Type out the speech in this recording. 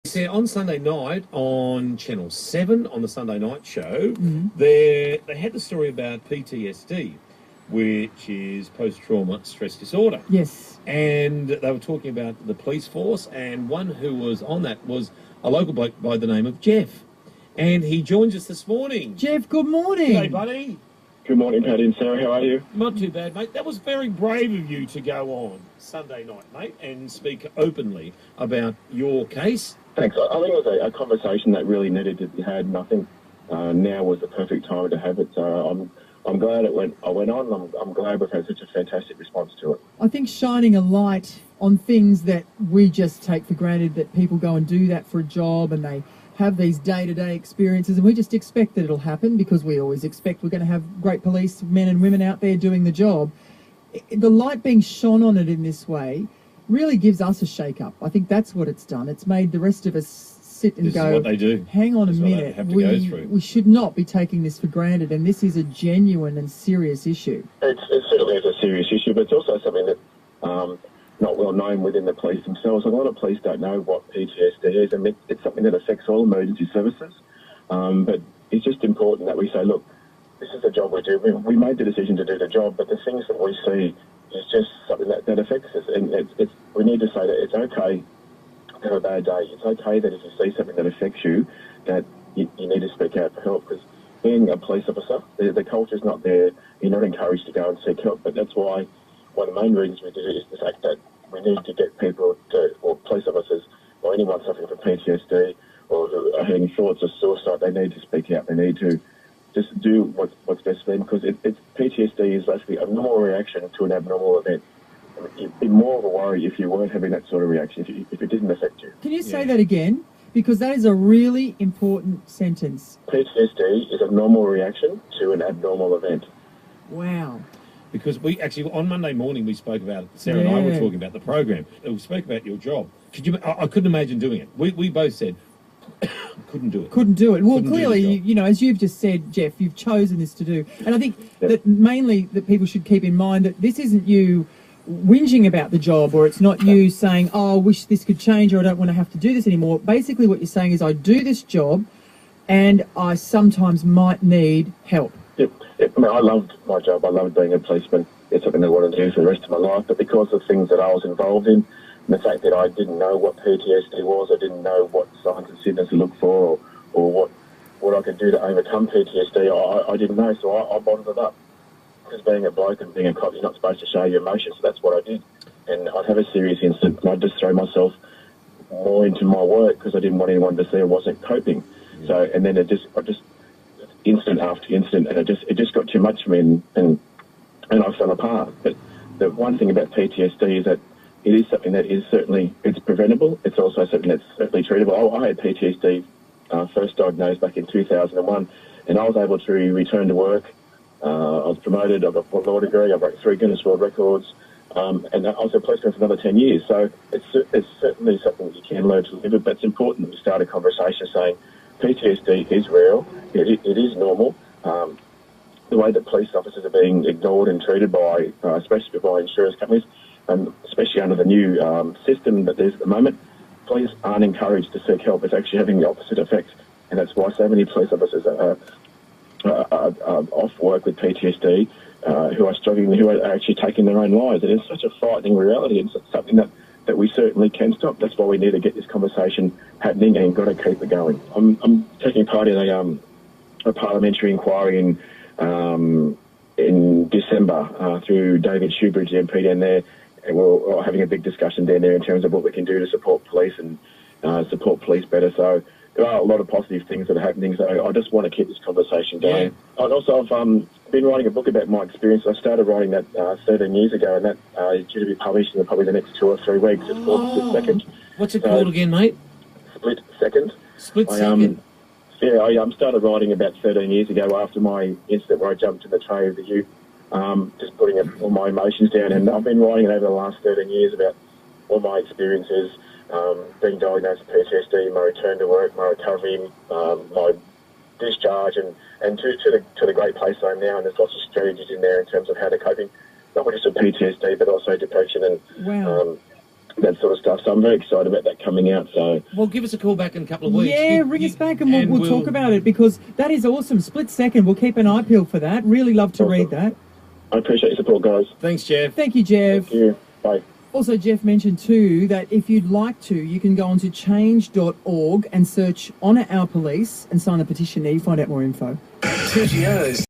So on Sunday night on Channel 7 on the Sunday night show, they had the story about PTSD, which is post-trauma stress disorder. Yes. And they were talking about the police force, and one who was on that was a local bloke by the name of Jeff. And he joins us this morning. Jeff, good morning. Hey, buddy. Good morning, Paddy and Sarah. How are you? Not too bad, mate. That was very brave of you to go on Sunday night, mate, and speak openly about your case. Thanks. I think it was a conversation that really needed to be had, and I think now was the perfect time to have it. So I'm glad I went on. I'm glad we've had such a fantastic response to it. I think shining a light on things that we just take for granted, that people go and do that for a job and they have these day-to-day experiences, and we just expect that it'll happen because we always expect we're going to have great police men and women out there doing the job. The light being shone on it in this way really gives us a shake-up. I think that's what it's done. It's made the rest of us sit and This go, is what they do. hang on a This is what they minute, have to go through. we should not be taking this for granted, and this is a genuine and serious issue. It certainly is a serious issue, but it's also something that not well known within the police themselves. A lot of police don't know what PTSD is, and it's something that affects all emergency services. But it's just important that we say, look, this is the job we do. We made the decision to do the job, but the things that we see is just something that affects us. And we need to say that it's okay to have a bad day. It's okay that if you see something that affects you, that you need to speak out for help. Because being a police officer, the culture's not there. You're not encouraged to go and seek help. But that's why one of the main reasons we did it is the fact that we need to get people or police officers or anyone suffering from PTSD or who are having thoughts of suicide, they need to speak out. They need to just do what's best for them, because PTSD is basically a normal reaction to an abnormal event. I mean, it'd be more of a worry if you weren't having that sort of reaction, if it didn't affect you. Can you say that again? Because that is a really important sentence. PTSD is a normal reaction to an abnormal event. Wow. Because we actually, on Monday morning, we spoke about, Sarah and I were talking about the program. We spoke about your job. I couldn't imagine doing it. We both said, couldn't do it. Couldn't do it. Well, Couldn't clearly, you know, as you've just said, Jeff, you've chosen this to do. And I think that mainly that people should keep in mind that this isn't you whinging about the job, or it's not you saying, oh, I wish this could change, or I don't want to have to do this anymore. Basically what you're saying is, I do this job and I sometimes might need help. I mean, I loved my job. I loved being a policeman. It's something I wanted to do for the rest of my life. But because of things that I was involved in, and the fact that I didn't know what PTSD was, I didn't know what signs and symptoms to look for, or what I could do to overcome PTSD, I didn't know. So I bottled it up. Because being a bloke and being a cop, you're not supposed to show your emotions. So that's what I did. And I'd have a serious incident, and I'd just throw myself more into my work because I didn't want anyone to see I wasn't coping. So, and then I just incident after incident, and it just got too much for me, and I fell apart. But the one thing about PTSD is that it is something that is certainly, it's preventable. It's also something that's certainly treatable. I had PTSD first diagnosed back in 2001, and I was able to return to work. I was promoted. I got a law degree. I broke 3 Guinness World Records, and I was a policeman for another 10 years. So it's certainly something that you can learn to live with. But it's important that we start a conversation saying PTSD is real. It is normal. The way that police officers are being ignored and treated by, especially by insurance companies, and especially under the new system that there's at the moment, police aren't encouraged to seek help. It's actually having the opposite effect, and that's why so many police officers are off work with PTSD, who are struggling, who are actually taking their own lives. And it's such a frightening reality, and it's something that we certainly can stop. That's why we need to get this conversation happening and got to keep it going. I'm taking part in a parliamentary inquiry in December through David Shoebridge, the MP down there, and we're having a big discussion down there in terms of what we can do to support police and support police better. So there are a lot of positive things that are happening, so I just want to keep this conversation going. Yeah. And also, I've been writing a book about my experience. I started writing that 13 years ago, and that is due to be published in probably the next 2 or 3 weeks. It's called Split Second. What's it called again, mate? Split Second. Split Second. I started writing about 13 years ago after my incident where I jumped in the tray of the ute, just putting all my emotions down. And I've been writing it over the last 13 years about all my experiences, being diagnosed with PTSD, my return to work, my recovery, my discharge, and to the great place I'm now. And there's lots of strategies in there in terms of how to coping, not just with PTSD, but also depression and that sort of stuff. So I'm very excited about that coming out. So Well, give us a call back in a couple of weeks. Yeah, ring us back and we'll talk about it, because that is awesome. Split second. We'll keep an eye peeled for that. Really love to read that. I appreciate your support, guys. Thanks, Jeff. Thank you, Jeff. Thank you. Bye. Also, Jeff mentioned too that if you'd like to, you can go onto change.org and search Honour Our Police and sign the petition there. You find out more info. 2GOs.